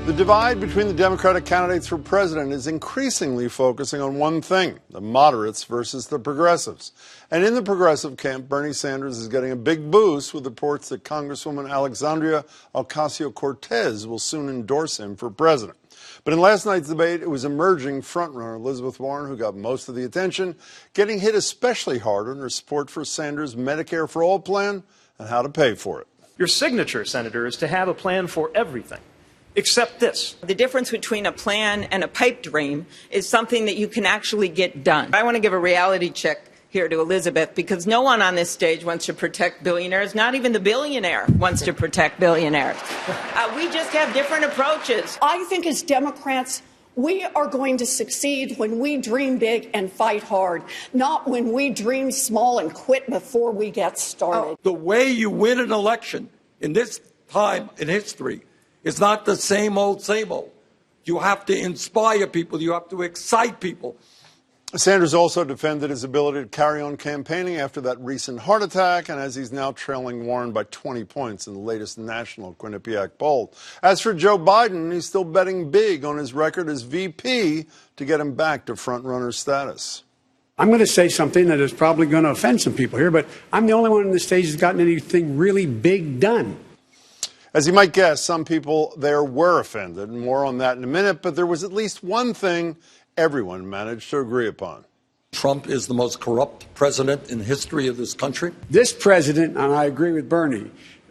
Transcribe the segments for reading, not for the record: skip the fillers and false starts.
The divide between the Democratic candidates for president is increasingly focusing on one thing, the moderates versus the progressives. And in the progressive camp, Bernie Sanders is getting a big boost with reports that Congresswoman Alexandria Ocasio-Cortez will soon endorse him for president. But in last night's debate, it was emerging frontrunner Elizabeth Warren who got most of the attention, getting hit especially hard on her support for Sanders' Medicare for All plan and how to pay for it. Your signature, Senator, is to have a plan for everything. Except this. The difference between a plan and a pipe dream is something that you can actually get done. I want to give a reality check here to Elizabeth, because no one on this stage wants to protect billionaires. Not even the billionaire wants to protect billionaires. We just have different approaches. I think as Democrats, we are going to succeed when we dream big and fight hard, not when we dream small and quit before we get started. The way you win an election in this time in history is not the same old, same old. You have to inspire people. You have to excite people. Sanders also defended his ability to carry on campaigning after that recent heart attack, and as he's now trailing Warren by 20 points in the latest national Quinnipiac poll. As for Joe Biden, he's still betting big on his record as VP to get him back to front-runner status. I'm going to say something that is probably going to offend some people here, but I'm the only one on the stage who's gotten anything really big done. As you might guess, some people there were offended. More on that in a minute, but there was at least one thing everyone managed to agree upon. Trump is the most corrupt president in the history of this country. This president, and I agree with Bernie,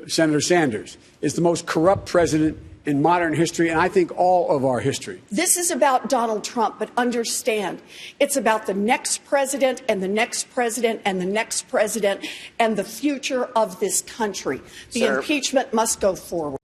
Senator Sanders, is the most corrupt president in modern history, and I think all of our history. This is about Donald Trump, but understand, it's about the next president and the next president and the next president and the future of this country. The impeachment must go forward.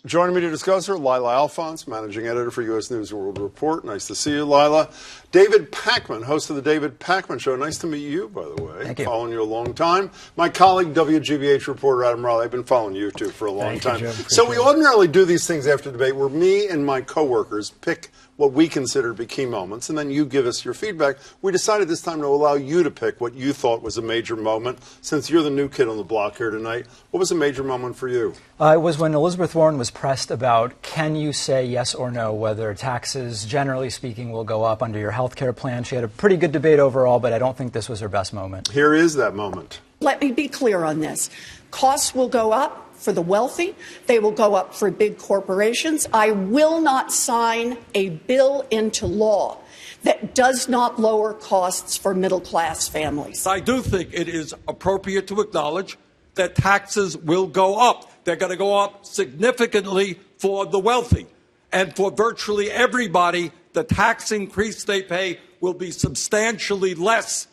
Joining me to discuss her, Lylah Alphonse, managing editor for U.S. News World Report. Nice to see you, Lylah. David Pakman, host of the David Pakman Show. Nice to meet you, by the way. Thank you. Following you a long time. My colleague, WGBH reporter Adam Reilly. I've been following you, too, for a long time. So we ordinarily do these things after debate where me and my coworkers pick what we consider to be key moments, and then you give us your feedback. We decided this time to allow you to pick what you thought was a major moment. Since you're the new kid on the block here tonight, what was a major moment for you? It was when Elizabeth Warren was pressed about, can you say yes or no whether taxes, generally speaking, will go up under your health care plan. She had a pretty good debate overall, but I don't think this was her best moment. Here is that moment. Let me be clear on this. Costs will go up for the wealthy. They will go up for big corporations. I will not sign a bill into law that does not lower costs for middle-class families. I do think it is appropriate to acknowledge that taxes will go up. They're going to go up significantly for the wealthy. And for virtually everybody, the tax increase they pay will be substantially less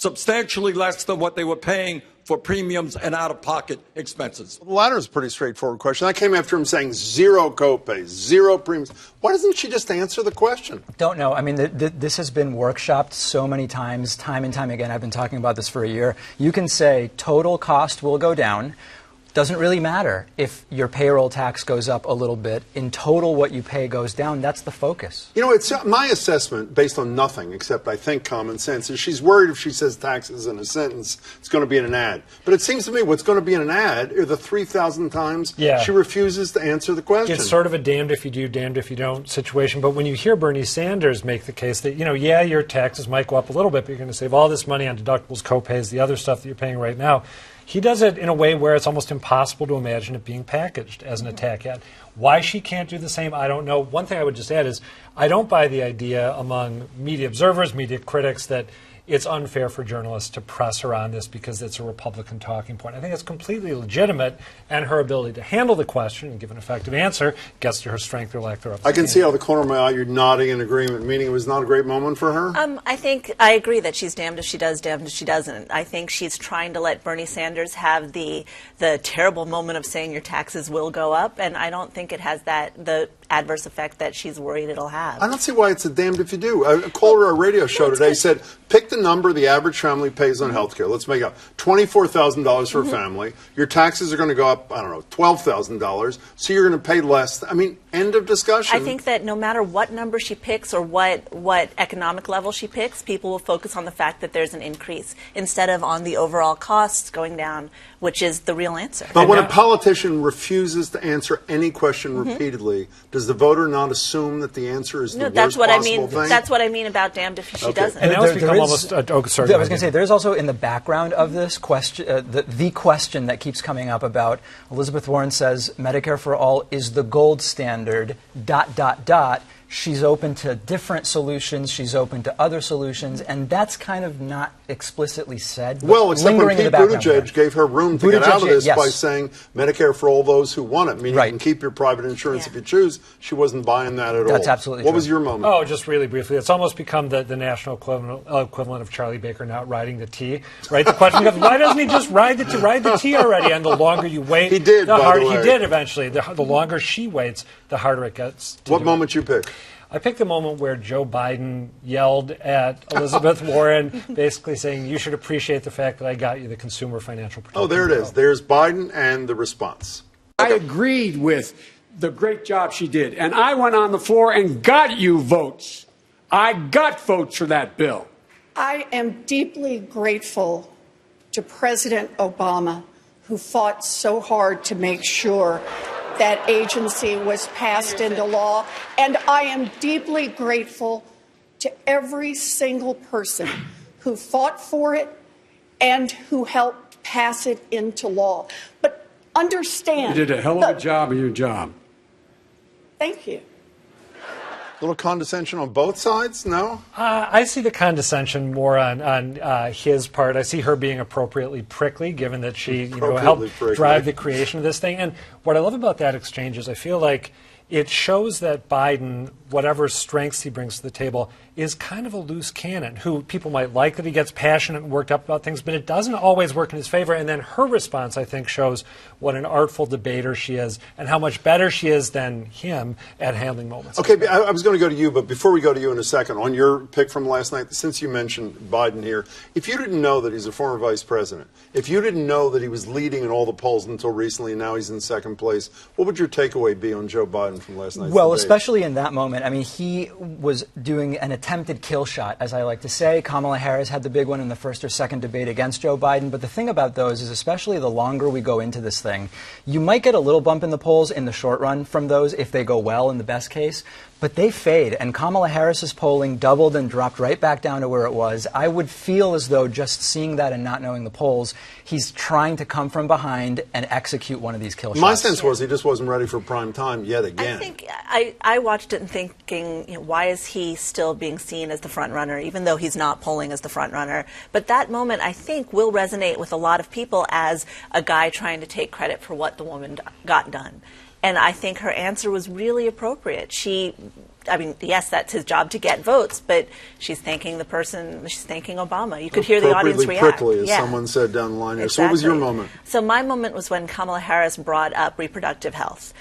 than what they were paying for premiums and out-of-pocket expenses. The latter is a pretty straightforward question. I came after him saying zero copays, zero premiums. Why doesn't she just answer the question? Don't know. I mean, this has been workshopped so many times, time and time again. I've been talking about this for a year. You can say total cost will go down. Doesn't really matter if your payroll tax goes up a little bit. In total, what you pay goes down. That's the focus. You know, it's my assessment, based on nothing except, I think, common sense, is she's worried if she says taxes in a sentence, it's going to be in an ad. But it seems to me what's going to be in an ad are the 3,000 times she refuses to answer the question. It's sort of a damned if you do, damned if you don't situation. But when you hear Bernie Sanders make the case that, yeah, your taxes might go up a little bit, but you're going to save all this money on deductibles, copays, the other stuff that you're paying right now, he does it in a way where it's almost impossible to imagine it being packaged as an attack ad. Why she can't do the same, I don't know. One thing I would just add is I don't buy the idea among media observers, media critics, that it's unfair for journalists to press her on this because it's a Republican talking point. I think it's completely legitimate, and her ability to handle the question and give an effective answer gets to her strength or lack thereof. I can see out of the corner of my eye you're nodding in agreement, meaning it was not a great moment for her? I think I agree that she's damned if she does, damned if she doesn't. I think she's trying to let Bernie Sanders have the terrible moment of saying your taxes will go up, and I don't think it has the adverse effect that she's worried it'll have. I don't see why it's a damned if you do. A caller on a radio show today said, pick the number the average family pays on health care. Let's make it up $24,000 for a family. Your taxes are going to go up, I don't know, $12,000. So you're going to pay less. I mean, end of discussion. I think that no matter what number she picks or what economic level she picks, people will focus on the fact that there's an increase instead of on the overall costs going down, which is the real answer. But when a politician refuses to answer any question repeatedly, does Does the voter not assume that the answer is the worst that's what possible I mean. thing? That's what I mean about damned if she doesn't. And now it's become almost. Sorry. I was going to say there's also in the background of this question the question that keeps coming up about Elizabeth Warren says Medicare for all is the gold standard. ... She's open to different solutions. She's open to other solutions, and that's kind of not explicitly said. Well, except when Pete Buttigieg there. gave her room to get out of this yes. by saying Medicare for all those who want it, meaning Right. you can keep your private insurance if you choose. She wasn't buying that at all. That's absolutely What true. was your moment? Oh, just really briefly. It's almost become the national equivalent of Charlie Baker not riding the T. Right? The question becomes, why doesn't he just ride the T already? And the longer you wait, He did, by the way. He did eventually. The longer she waits, the harder it gets. What moment you pick? I picked the moment where Joe Biden yelled at Elizabeth Warren, basically saying, you should appreciate the fact that I got you the Consumer Financial Protection Oh, there it is. There's Biden and the response. I agreed with the great job she did. And I went on the floor and got you votes. I got votes for that bill. I am deeply grateful to President Obama, who fought so hard to make sure that agency was passed into law. And I am deeply grateful to every single person who fought for it and who helped pass it into law. But understand... You did a hell of a job of your job. Thank you. A little condescension on both sides? No? I see the condescension more on his part. I see her being appropriately prickly, given that she helped drive the creation of this thing. And what I love about that exchange is I feel like it shows that Biden, whatever strengths he brings to the table, is kind of a loose cannon, who people might like that he gets passionate and worked up about things, but it doesn't always work in his favor. And then her response, I think, shows what an artful debater she is and how much better she is than him at handling moments. Okay, I was going to go to you, but before we go to you in a second, on your pick from last night, since you mentioned Biden here, if you didn't know that he's a former vice president, if you didn't know that he was leading in all the polls until recently and now he's in second place, what would your takeaway be on Joe Biden from last night's Well, debate? especially in that moment, I mean, he was doing an attempted kill shot, as I like to say. Kamala Harris had the big one in the first or second debate against Joe Biden. But the thing about those is, especially the longer we go into this thing, you might get a little bump in the polls in the short run from those if they go well in the best case. But they fade, and Kamala Harris's polling doubled and dropped right back down to where it was. I would feel as though just seeing that and not knowing the polls, he's trying to come from behind and execute one of these kill shots. My sense was he just wasn't ready for prime time yet again. I think I watched it and thinking, why is he still being seen as the front runner, even though he's not polling as the front runner? But that moment, I think, will resonate with a lot of people as a guy trying to take credit for what the woman got done. And I think her answer was really appropriate. Yes, that's his job to get votes, but she's thanking the person, she's thanking Obama. You could hear the audience react. Prickly, as someone said down the line here. Exactly. So what was your moment? So my moment was when Kamala Harris brought up reproductive health,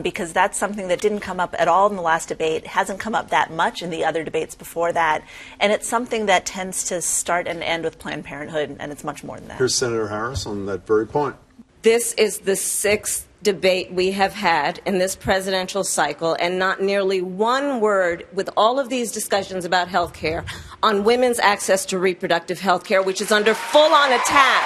because that's something that didn't come up at all in the last debate, hasn't come up that much in the other debates before that, and it's something that tends to start and end with Planned Parenthood, and it's much more than that. Here's Senator Harris on that very point. This is the sixth debate we have had in this presidential cycle, and not nearly one word with all of these discussions about health care on women's access to reproductive health care, which is under full-on attack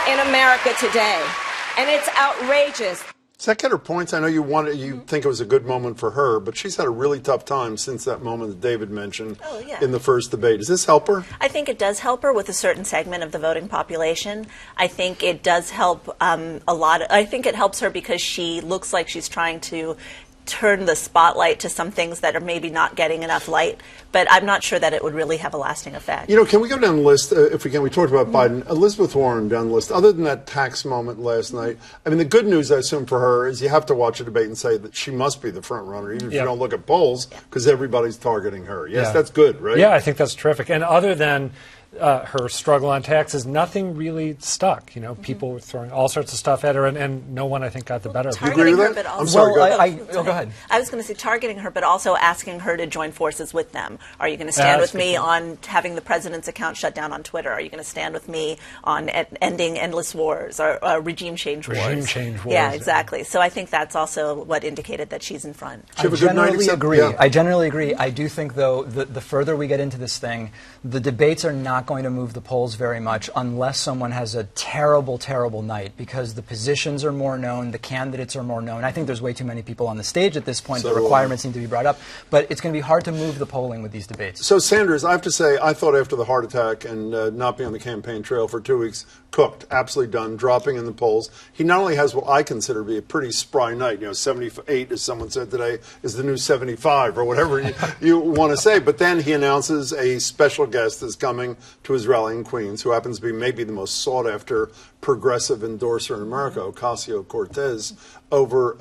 in America today. And it's outrageous. Does that get her points? I know you think it was a good moment for her, but she's had a really tough time since that moment that David mentioned in the first debate. Does this help her? I think it does help her with a certain segment of the voting population. I think it does help a lot. I think it helps her because she looks like she's trying to turn the spotlight to some things that are maybe not getting enough light, but I'm not sure that it would really have a lasting effect. Can we go down the list, if we can? We talked about Biden. Elizabeth Warren down the list. Other than that tax moment last night, the good news, I assume, for her is you have to watch a debate and say that she must be the front runner, even if you don't look at polls, because everybody's targeting her. Yes, that's good, right? Yeah, I think that's terrific. And other than her struggle on taxes, nothing really stuck. People were throwing all sorts of stuff at her, and no one, I think, got the better of her. You agree with that? I'm sorry, go ahead. I was going to say targeting her, but also asking her to join forces with them. Are you going to stand with me on having the president's account shut down on Twitter? Are you going to stand with me on ending endless wars or regime change wars? Regime change wars. Yeah, exactly. So I think that's also what indicated that she's in front. I generally agree. I do think, though, the further we get into this thing, the debates are not not going to move the polls very much unless someone has a terrible, terrible night, because the positions are more known, the candidates are more known. I think there's way too many people on the stage at this point. The requirements need to be brought up. But it's going to be hard to move the polling with these debates. So, Sanders, I have to say, I thought after the heart attack and not being on the campaign trail for 2 weeks, cooked, absolutely done, dropping in the polls. He not only has what I consider to be a pretty spry night, 78, as someone said today, is the new 75, or whatever you want to say, but then he announces a special guest is coming to his rally in Queens, who happens to be maybe the most sought-after progressive endorser in America, Ocasio-Cortez, over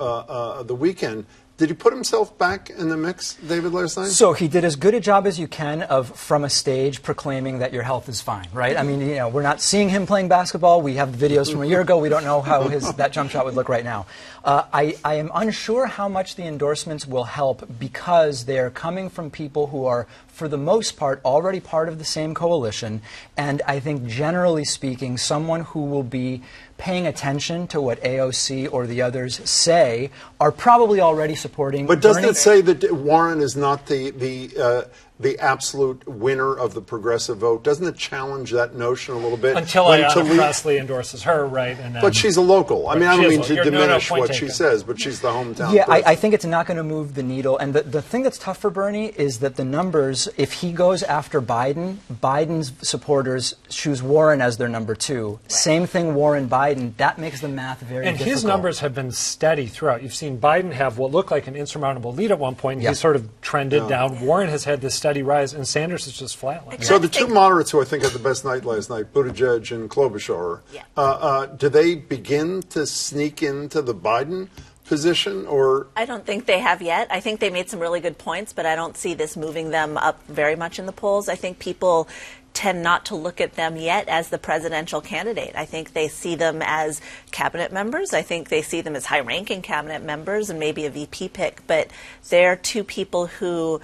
the weekend. Did he put himself back in the mix, David, last night? So he did as good a job as you can of, from a stage, proclaiming that your health is fine, right? I mean, we're not seeing him playing basketball. We have videos from a year ago. We don't know how that jump shot would look right now. I am unsure how much the endorsements will help, because they are coming from people who are, for the most part, already part of the same coalition. And I think, generally speaking, someone who will be paying attention to what AOC or the others say are probably already supporting But doesn't Bernie. it say that Warren is not the absolute winner of the progressive vote? Doesn't it challenge that notion a little bit? Until Ayanna Pressley endorses her, right? And then, but she's a local. I mean, I don't mean to diminish what taken. she says, but she's the hometown Yeah, person. I think it's not going to move the needle. And the thing that's tough for Bernie is that the numbers, if he goes after Biden, Biden's supporters choose Warren as their number 2. Right. Same thing, Warren, Biden. That makes the math very difficult. And his numbers have been steady throughout. You've seen Biden have what looked like an insurmountable lead at one point, and he sort of trended down. Warren has had this steady rise, and Sanders is just flatlined. So the two moderates who I think had the best night last night, Buttigieg and Klobuchar, do they begin to sneak into the Biden position, or? I don't think they have yet. I think they made some really good points, but I don't see this moving them up very much in the polls. I think people tend not to look at them yet as the presidential candidate. I think they see them as cabinet members. I think they see them as high-ranking cabinet members and maybe a VP pick. But they're two people who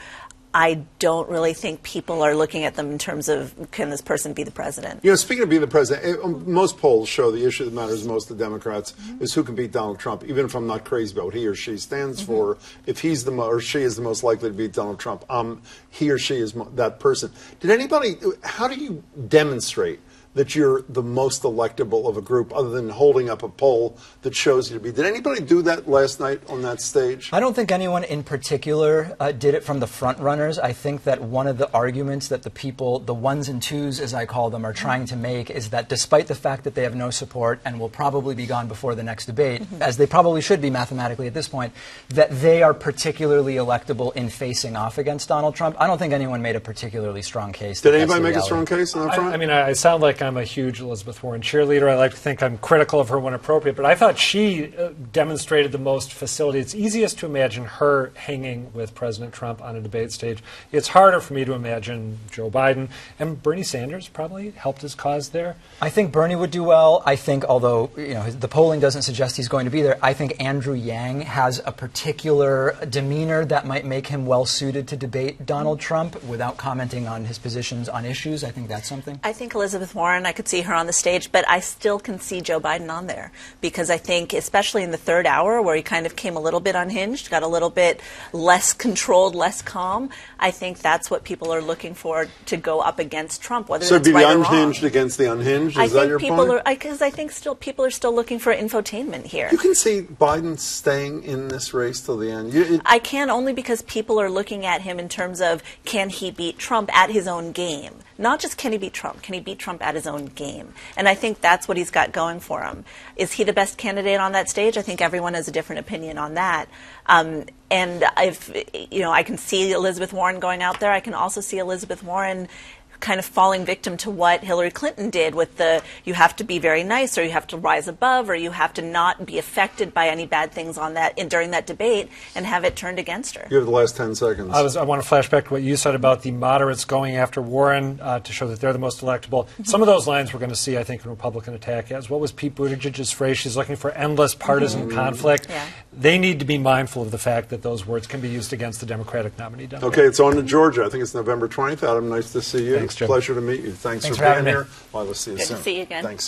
I don't really think people are looking at them in terms of, can this person be the president? Speaking of being the president, most polls show the issue that matters most to Democrats is who can beat Donald Trump, even if I'm not crazy about what he or she stands for. If he's or she is the most likely to beat Donald Trump, he or she is that person. How do you demonstrate that you're the most electable of a group, other than holding up a poll that shows you to be? Did anybody do that last night on that stage? I don't think anyone in particular did it from the front runners. I think that one of the arguments that the people, the ones and twos as I call them, are trying to make is that despite the fact that they have no support and will probably be gone before the next debate, as they probably should be mathematically at this point, that they are particularly electable in facing off against Donald Trump. I don't think anyone made a particularly strong case. Did anybody make a strong case on that front? I mean, I sound like I'm a huge Elizabeth Warren cheerleader. I like to think I'm critical of her when appropriate, but I thought she demonstrated the most facility. It's easiest to imagine her hanging with President Trump on a debate stage. It's harder for me to imagine Joe Biden, and Bernie Sanders probably helped his cause there. I think Bernie would do well. I think, although the polling doesn't suggest he's going to be there, I think Andrew Yang has a particular demeanor that might make him well suited to debate Donald Trump without commenting on his positions on issues. I think that's something. I think Elizabeth Warren, I could see her on the stage, but I still can see Joe Biden on there, because I think, especially in the third hour where he kind of came a little bit unhinged, got a little bit less controlled, less calm, I think that's what people are looking for to go up against Trump, whether so it's it'd be right the or unhinged wrong. Against the unhinged? Is that your point? Because I think people are still looking for infotainment here. You can see Biden staying in this race till the end. I can, only because people are looking at him in terms of, can he beat Trump at his own game? Not just can he beat Trump, can he beat Trump at his own game? And I think that's what he's got going for him. Is he the best candidate on that stage? I think everyone has a different opinion on that. And if I can see Elizabeth Warren going out there, I can also see Elizabeth Warren kind of falling victim to what Hillary Clinton did with you have to be very nice, or you have to rise above, or you have to not be affected by any bad things on that during that debate, and have it turned against her. You have the last 10 seconds. I want to flash back to what you said about the moderates going after Warren to show that they're the most electable. Some of those lines we're going to see, I think, in Republican attack ads. What was Pete Buttigieg's phrase? She's looking for endless partisan conflict. Yeah. They need to be mindful of the fact that those words can be used against the Democratic nominee. Okay, it's on to Georgia. I think it's November 20th. Adam, nice to see you. Thanks, Jim. Pleasure to meet you. Thanks for having being me. here. Well, let's see you Good soon. to see you again. Thanks.